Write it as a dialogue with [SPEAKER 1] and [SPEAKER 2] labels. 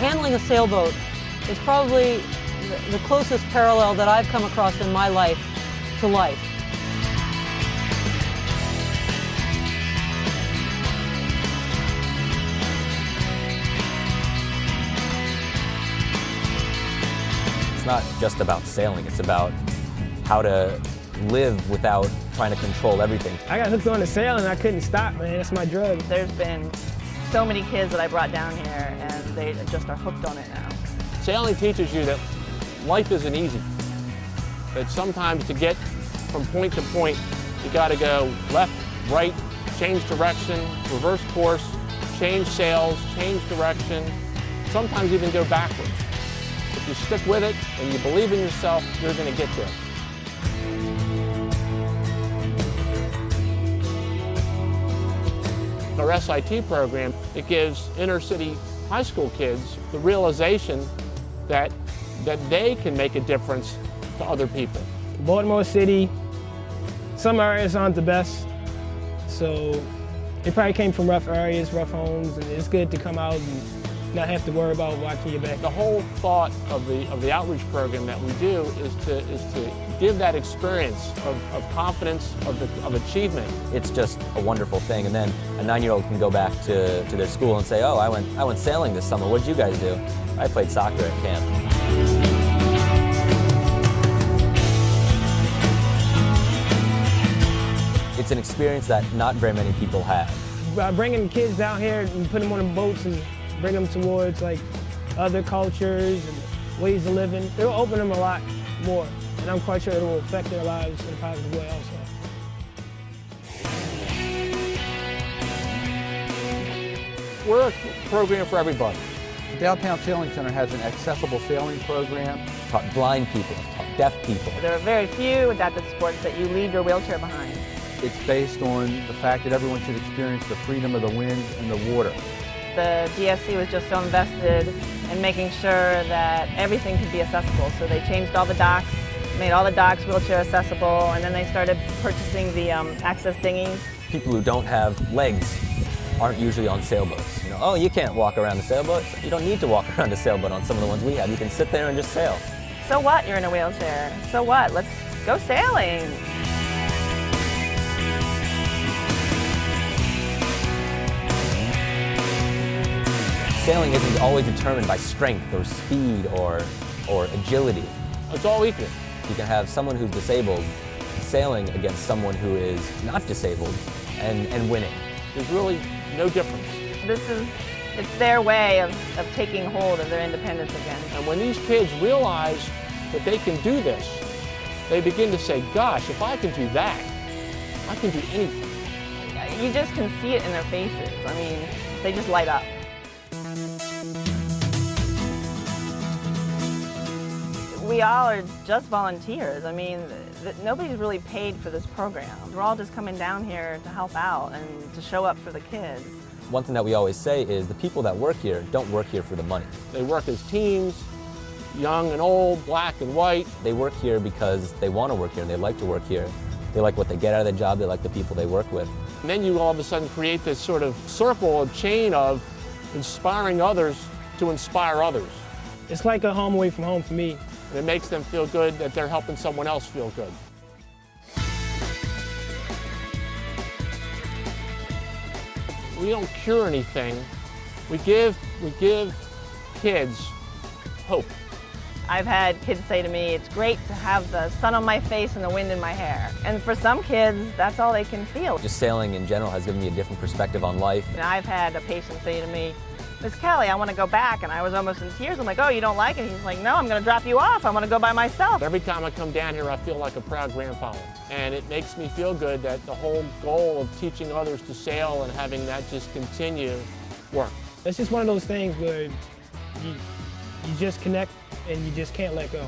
[SPEAKER 1] Handling a sailboat is probably the closest parallel that I've come across in my life to life.
[SPEAKER 2] It's not just about sailing, it's about how to live without trying to control everything.
[SPEAKER 3] I got hooked on the sailing and I couldn't stop, man. That's my drug.
[SPEAKER 4] There's been so many kids that I brought down here and they just are hooked on it now.
[SPEAKER 5] Sailing teaches you that life isn't easy. That sometimes to get from point to point, you got to go left, right, change direction, reverse course, change sails, change direction, sometimes even go backwards. If you stick with it and you believe in yourself, you're going to get there. Our SIT program, it gives inner city high school kids the realization that they can make a difference to other people.
[SPEAKER 3] Baltimore City, some areas aren't the best, so they probably came from rough areas, rough homes, and it's good to come out and not have to worry about watching your back.
[SPEAKER 5] The whole thought of the outreach program that we do is to give that experience of confidence, of achievement.
[SPEAKER 2] It's just a wonderful thing, and then a 9-year-old can go back to their school and say, oh, I went sailing this summer. What did you guys do? I played soccer at camp. It's an experience that not very many people have.
[SPEAKER 3] By bringing kids down here and putting them on the boats and bring them towards like other cultures and ways of living, it'll open them a lot more. And I'm quite sure it will affect their lives in a positive way also.
[SPEAKER 5] We're a program for everybody.
[SPEAKER 6] The Downtown Sailing Center has an accessible sailing program.
[SPEAKER 2] Taught blind people, taught deaf people.
[SPEAKER 4] There are very few adapted sports that you leave your wheelchair behind.
[SPEAKER 6] It's based on the fact that everyone should experience the freedom of the wind and the water.
[SPEAKER 4] The DSC was just so invested in making sure that everything could be accessible. So they changed all the docks, made all the docks wheelchair accessible, and then they started purchasing the access dinghies.
[SPEAKER 2] People who don't have legs aren't usually on sailboats. You know, oh, you can't walk around the sailboat. You don't need to walk around a sailboat on some of the ones we have. You can sit there and just sail.
[SPEAKER 4] So what, you're in a wheelchair? So what, let's go sailing.
[SPEAKER 2] Sailing isn't always determined by strength or speed or agility.
[SPEAKER 5] It's all equal.
[SPEAKER 2] You can have someone who's disabled sailing against someone who is not disabled and winning.
[SPEAKER 5] There's really no difference.
[SPEAKER 4] It's their way of taking hold of their independence again.
[SPEAKER 5] And when these kids realize that they can do this, they begin to say, gosh, if I can do that, I can do anything.
[SPEAKER 4] You just can see it in their faces. I mean, they just light up. We all are just volunteers. I mean, nobody's really paid for this program. We're all just coming down here to help out and to show up for the kids.
[SPEAKER 2] One thing that we always say is the people that work here don't work here for the money.
[SPEAKER 5] They work as teams, young and old, black and white.
[SPEAKER 2] They work here because they want to work here and they like to work here. They like what they get out of their job, they like the people they work with.
[SPEAKER 5] And then you all of a sudden create this sort of circle, a chain of inspiring others to inspire others.
[SPEAKER 3] It's like a home away from home for me.
[SPEAKER 5] And it makes them feel good that they're helping someone else feel good. We don't cure anything. We give kids hope.
[SPEAKER 4] I've had kids say to me, it's great to have the sun on my face and the wind in my hair. And for some kids, that's all they can feel.
[SPEAKER 2] Just sailing in general has given me a different perspective on life.
[SPEAKER 4] And I've had a patient say to me, Miss Kelly, I want to go back, and I was almost in tears. I'm like, oh, you don't like it? He's like, no, I'm going to drop you off. I want to go by myself.
[SPEAKER 5] Every time I come down here, I feel like a proud grandfather. And it makes me feel good that the whole goal of teaching others to sail and having that just continue work.
[SPEAKER 3] It's just one of those things where you just connect and you just can't let go.